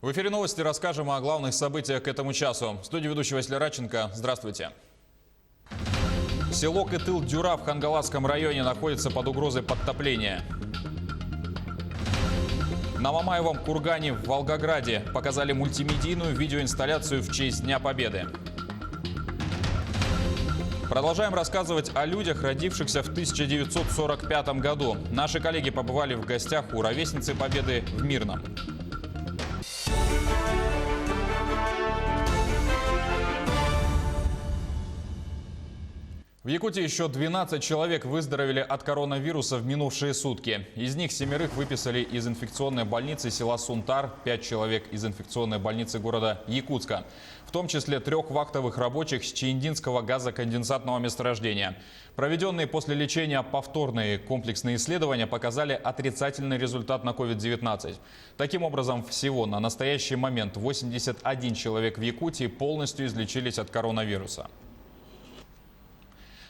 В эфире новости расскажем о главных событиях к этому часу. В студии ведущий Василий Радченко. Здравствуйте. Село Кытыл-Дюра в Хангаласском районе находится под угрозой подтопления. На Мамаевом кургане в Волгограде показали мультимедийную видеоинсталляцию в честь Дня Победы. Продолжаем рассказывать о людях, родившихся в 1945 году. Наши коллеги побывали в гостях у ровесницы Победы в Мирном. В Якутии еще 12 человек выздоровели от коронавируса в минувшие сутки. Из них 7 выписали из инфекционной больницы села Сунтар, 5 человек из инфекционной больницы города Якутска. В том числе 3 вахтовых рабочих с Чаиндинского газоконденсатного месторождения. Проведенные после лечения повторные комплексные исследования показали отрицательный результат на COVID-19. Таким образом, всего на настоящий момент 81 человек в Якутии полностью излечились от коронавируса.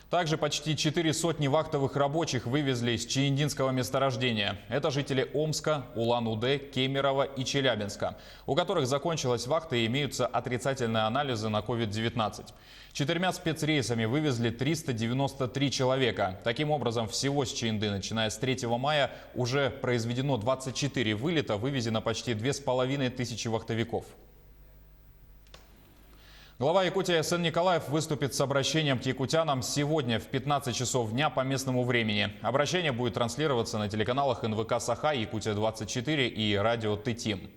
Также почти 400 вахтовых рабочих вывезли из Чаиндинского месторождения. Это жители Омска, Улан-Удэ, Кемерово и Челябинска, у которых закончилась вахта и имеются отрицательные анализы на COVID-19. 4 спецрейсами вывезли 393 человека. Таким образом, всего с Чаинды, начиная с 3 мая, уже произведено 24 вылета, вывезено почти 2500 вахтовиков. Глава Якутии Сэн Николаев выступит с обращением к якутянам сегодня в 15 часов дня по местному времени. Обращение будет транслироваться на телеканалах НВК Саха, Якутия-24 и радио Тытим.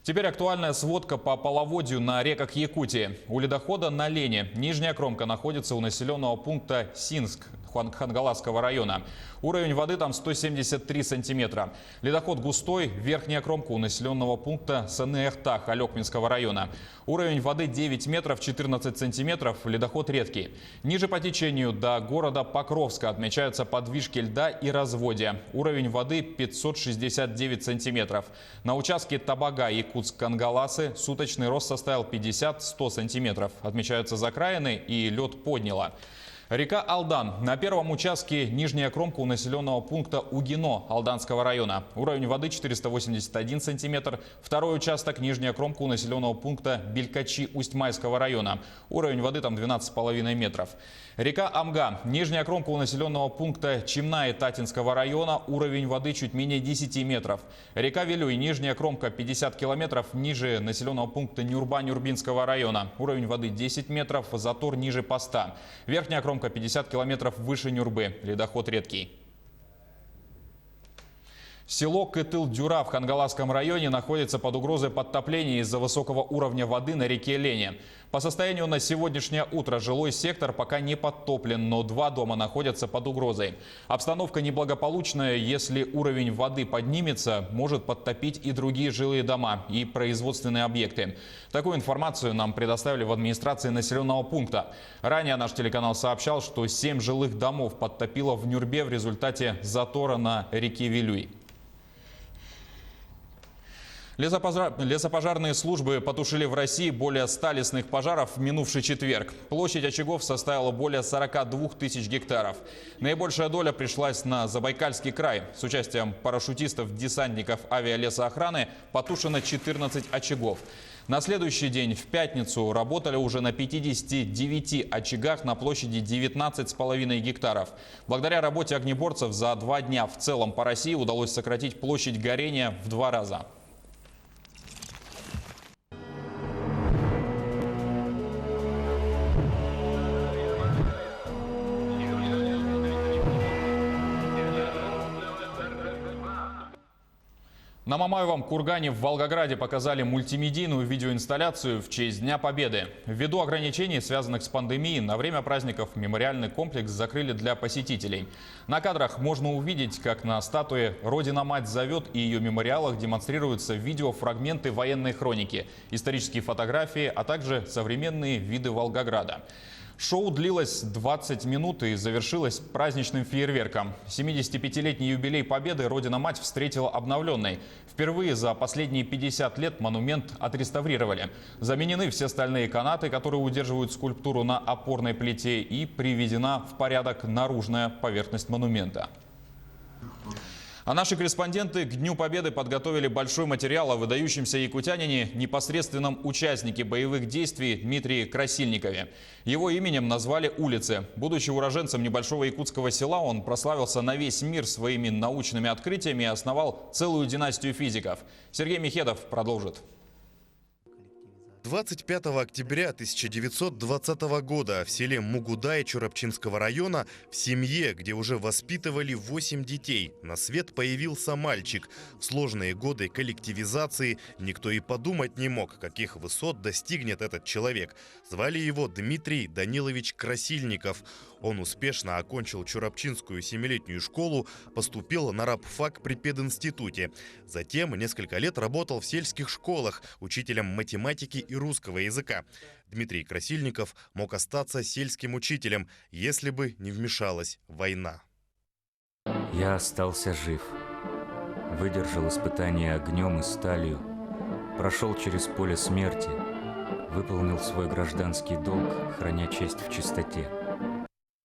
Теперь актуальная сводка по половодью на реках Якутии. У ледохода на Лене нижняя кромка находится у населенного пункта Синск Хангаласского района. Уровень воды там 173 сантиметра. Ледоход густой, верхняя кромка у населенного пункта Саныахтах Алекминского района. Уровень воды 9 метров 14 сантиметров, ледоход редкий. Ниже по течению до города Покровска отмечаются подвижки льда и разводья. Уровень воды 569 сантиметров. На участке Табага Якутск-Кангаласы суточный рост составил 50-100 сантиметров. Отмечаются закраины и лед подняло. Река Алдан. На первом участке нижняя кромка у населенного пункта Угино Алданского района. Уровень воды 481 сантиметр. Второй участок нижняя кромка у населенного пункта Белькачи Усть-Майского района. Уровень воды там 12,5 метров. Река Амга. Нижняя кромка у населенного пункта Чимнаи Татинского района. Уровень воды чуть менее 10 метров. Река Вилюй. Нижняя кромка 50 километров ниже населенного пункта Нюрба-Нюрбинского района. Уровень воды 10 метров. Затор ниже поста. Верхняя кромка 50 километров выше Нюрбы. Ледоход редкий. Село Кытыл-Дюра в Хангаласском районе находится под угрозой подтопления из-за высокого уровня воды на реке Лене. По состоянию на сегодняшнее утро жилой сектор пока не подтоплен, но 2 дома находятся под угрозой. Обстановка неблагополучная. Если уровень воды поднимется, может подтопить и другие жилые дома и производственные объекты. Такую информацию нам предоставили в администрации населенного пункта. Ранее наш телеканал сообщал, что 7 жилых домов подтопило в Нюрбе в результате затора на реке Вилюй. Лесопожарные службы потушили в России более 100 лесных пожаров в минувший четверг. Площадь очагов составила более 42 тысяч гектаров. Наибольшая доля пришлась на Забайкальский край. С участием парашютистов, десантников авиалесоохраны потушено 14 очагов. На следующий день, в пятницу, работали уже на 59 очагах на площади 19,5 гектаров. Благодаря работе огнеборцев за 2 дня в целом по России удалось сократить площадь горения в 2 раза. На Мамаевом кургане в Волгограде показали мультимедийную видеоинсталляцию в честь Дня Победы. Ввиду ограничений, связанных с пандемией, на время праздников мемориальный комплекс закрыли для посетителей. На кадрах можно увидеть, как на статуе «Родина-мать зовет» и ее мемориалах демонстрируются видеофрагменты военной хроники, исторические фотографии, а также современные виды Волгограда. Шоу длилось 20 минут и завершилось праздничным фейерверком. 75-летний юбилей Победы Родина-мать встретила обновленной. Впервые за последние 50 лет монумент отреставрировали. Заменены все стальные канаты, которые удерживают скульптуру на опорной плите, и приведена в порядок наружная поверхность монумента. А наши корреспонденты к Дню Победы подготовили большой материал о выдающемся якутянине, непосредственном участнике боевых действий Дмитрии Красильникове. Его именем назвали улицы. Будучи уроженцем небольшого якутского села, он прославился на весь мир своими научными открытиями и основал целую династию физиков. Сергей Михедов продолжит. 25 октября 1920 года в селе Мугудай Чурапчинского района, в семье, где уже воспитывали 8 детей, на свет появился мальчик. В сложные годы коллективизации никто и подумать не мог, каких высот достигнет этот человек. Звали его Дмитрий Данилович Красильников. Он успешно окончил Чурапчинскую 7-летнюю школу, поступил на рабфак при пединституте. Затем несколько лет работал в сельских школах учителем математики и русского языка. Дмитрий Красильников мог остаться сельским учителем, если бы не вмешалась война. Я остался жив, выдержал испытания огнем и сталью, прошел через поле смерти, выполнил свой гражданский долг, храня честь в чистоте.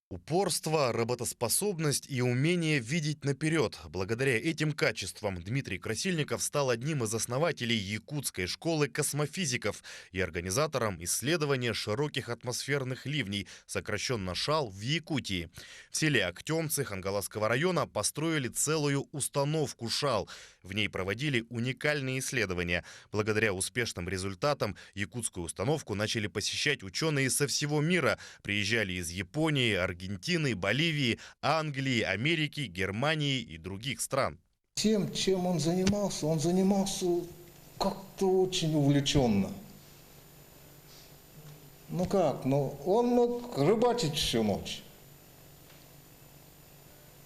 Упорство, работоспособность и умение видеть наперед. Благодаря этим качествам Дмитрий Красильников стал одним из основателей Якутской школы космофизиков и организатором исследования широких атмосферных ливней, сокращенно ШАЛ, в Якутии. В селе Актемцы Хангаласского района построили целую установку ШАЛ. В ней проводили уникальные исследования. Благодаря успешным результатам якутскую установку начали посещать ученые со всего мира. Приезжали из Японии, Аргентины, Боливии, Англии, Америки, Германии и других стран. Тем, чем он занимался как-то очень увлеченно. Он мог рыбачить всю ночь,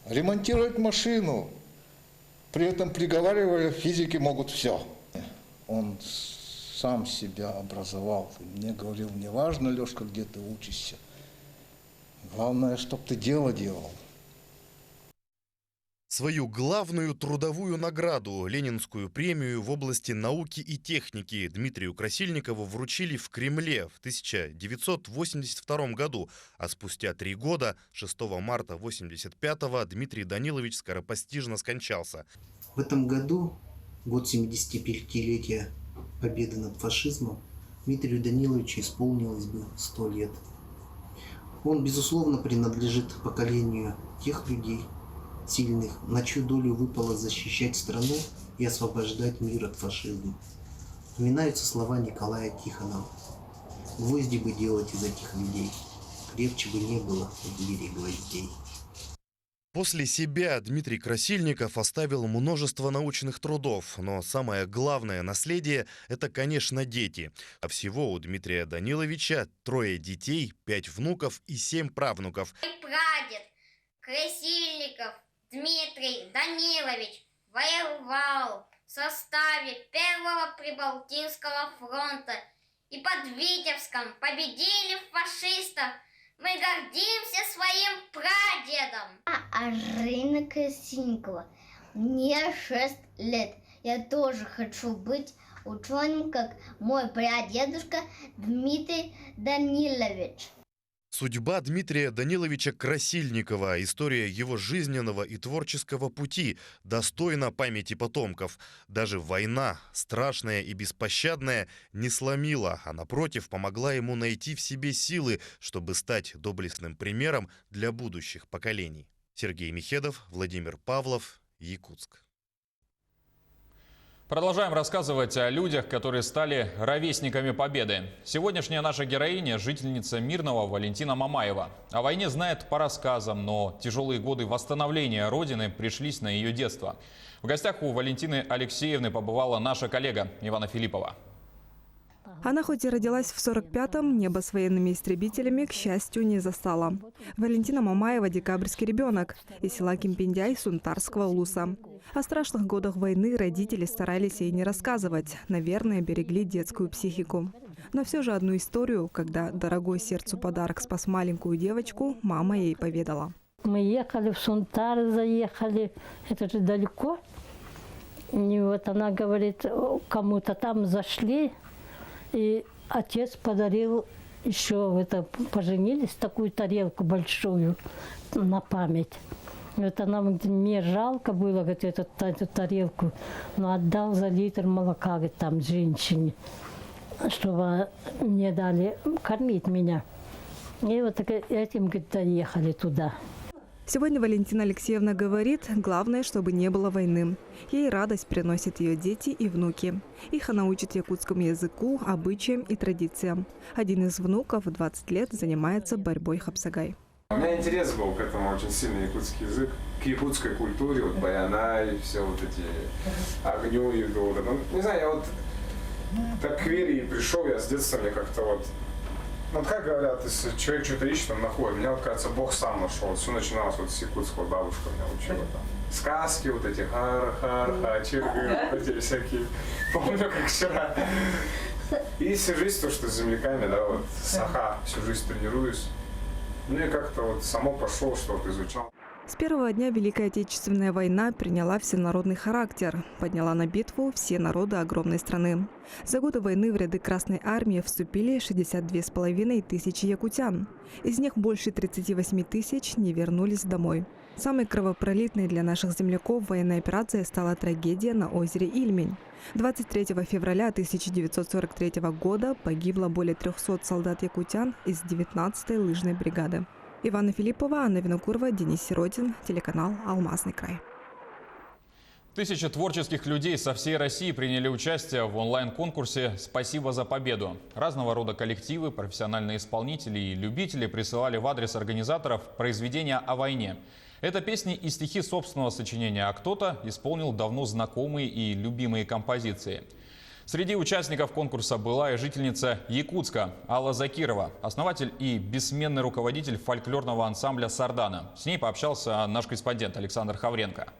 ремонтировать машину, при этом приговаривая, физики могут все. Он сам себя образовал. Мне говорил, не важно, Лешка, где ты учишься. Главное, чтоб ты дело делал. Свою главную трудовую награду, Ленинскую премию в области науки и техники, Дмитрию Красильникову вручили в Кремле в 1982 году, а спустя 3 года, 6 марта 1985-го, Дмитрий Данилович скоропостижно скончался. В этом году, год 75-летия победы над фашизмом, Дмитрию Даниловичу исполнилось бы 100 лет. Он, безусловно, принадлежит поколению тех людей, сильных, на чью долю выпало защищать страну и освобождать мир от фашизма. Вспоминаются слова Николая Тихонова. Гвозди бы делать из этих людей, крепче бы не было в мире гвоздей. После себя Дмитрий Красильников оставил множество научных трудов, но самое главное наследие – это, конечно, дети. А всего у Дмитрия Даниловича 3 детей, 5 внуков и 7 правнуков. Мой прадед Красильников Дмитрий Данилович воевал в составе Первого Прибалтийского фронта и под Витебском победили фашистов. Мы гордимся своим прадедом. Арина Красильникова. Мне 6 лет. Я тоже хочу быть ученым, как мой прадедушка Дмитрий Данилович. Судьба Дмитрия Даниловича Красильникова, история его жизненного и творческого пути, достойна памяти потомков. Даже война, страшная и беспощадная, не сломила, а напротив помогла ему найти в себе силы, чтобы стать доблестным примером для будущих поколений. Сергей Михедов, Владимир Павлов, Якутск. Продолжаем рассказывать о людях, которые стали ровесниками Победы. Сегодняшняя наша героиня – жительница Мирного Валентина Мамаева. О войне знает по рассказам, но тяжелые годы восстановления Родины пришлись на ее детство. В гостях у Валентины Алексеевны побывала наша коллега Ивана Филиппова. Она хоть и родилась в 45-м, небо с военными истребителями, к счастью, не застала. Валентина Мамаева – декабрьский ребенок из села Кимпендяй Сунтарского улуса. О страшных годах войны родители старались ей не рассказывать. Наверное, берегли детскую психику. Но все же одну историю, когда дорогой сердцу подарок спас маленькую девочку, мама ей поведала. Мы ехали в Сунтар, заехали, это же далеко. И вот она говорит, кому-то там зашли. И отец подарил еще, поженились, такую тарелку большую на память. Вот она говорит, мне жалко было, говорит, эту тарелку, но отдал за литр молока, говорит, там женщине, чтобы мне дали кормить меня. И вот этим, говорит, доехали туда. Сегодня Валентина Алексеевна говорит, главное, чтобы не было войны. Ей радость приносят ее дети и внуки. Их она учит якутскому языку, обычаям и традициям. Один из внуков в 20 лет занимается борьбой хапсагай. У меня интерес был к этому очень сильный якутский язык, к якутской культуре, вот баяна и все вот эти огню и говорю. Ну, не знаю, я вот так к вере и пришел, я с детства мне как-то вот. Вот как говорят, если человек что-то ищет, он находит. Меня, вот, кажется, Бог сам нашел. Все начиналось вот с якутского, бабушка меня учила там. Сказки вот эти, хар-хар-ха, чиргы, эти всякие. Помню, как вчера. И всю жизнь то, что с земляками, да, вот, саха, всю жизнь тренируюсь. Ну и как-то вот само пошло, что вот изучал. С первого дня Великая Отечественная война приняла всенародный характер, подняла на битву все народы огромной страны. За годы войны в ряды Красной Армии вступили 62,5 тысячи якутян. Из них больше 38 тысяч не вернулись домой. Самой кровопролитной для наших земляков военной операцией стала трагедия на озере Ильмень. 23 февраля 1943 года погибло более 300 солдат-якутян из 19-й лыжной бригады. Ивана Филиппова, Анна Винокурова, Денис Сиротин, телеканал «Алмазный край». Тысячи творческих людей со всей России приняли участие в онлайн-конкурсе «Спасибо за победу». Разного рода коллективы, профессиональные исполнители и любители присылали в адрес организаторов произведения о войне. Это песни и стихи собственного сочинения, а кто-то исполнил давно знакомые и любимые композиции. Среди участников конкурса была и жительница Якутска Алла Закирова, основатель и бессменный руководитель фольклорного ансамбля «Сардана». С ней пообщался наш корреспондент Александр Хавренко.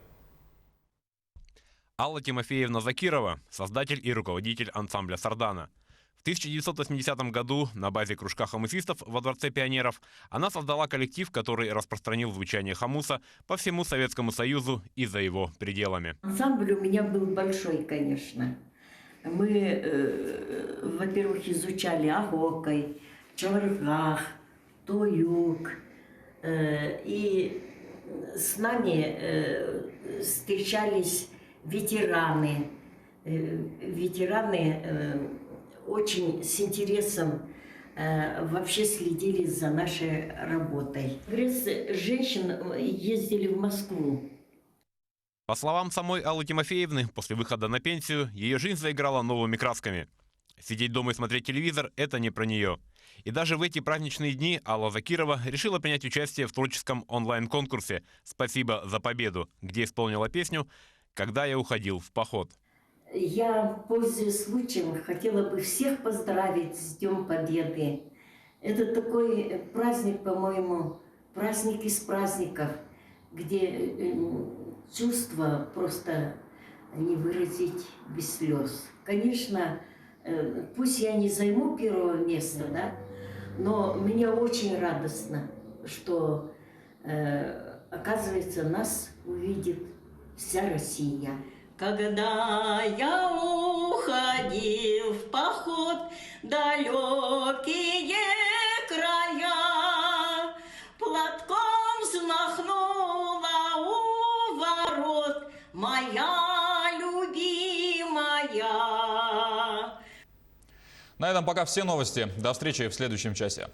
Алла Тимофеевна Закирова – создатель и руководитель ансамбля «Сардана». В 1980 году на базе кружка хомусистов во Дворце пионеров она создала коллектив, который распространил звучание хомуса по всему Советскому Союзу и за его пределами. Ансамбль у меня был большой, конечно. Мы, во-первых, изучали Агокай, Чаваргах, Туюк. И с нами встречались ветераны. Очень с интересом вообще следили за нашей работой. Женщин ездили в Москву. По словам самой Аллы Тимофеевны, после выхода на пенсию ее жизнь заиграла новыми красками. Сидеть дома и смотреть телевизор – это не про нее. И даже в эти праздничные дни Алла Закирова решила принять участие в творческом онлайн-конкурсе «Спасибо за победу», где исполнила песню «Когда я уходил в поход». Я, пользуясь случаем, хотела бы всех поздравить с Днем Победы. Это такой праздник, по-моему, праздник из праздников, где чувства просто не выразить без слез. Конечно, пусть я не займу первого места, да, но мне очень радостно, что, оказывается, нас увидит вся Россия. Когда я уходил в поход, далекие края, платком взмахнула у ворот моя любимая. На этом пока все новости. До встречи в следующем часе.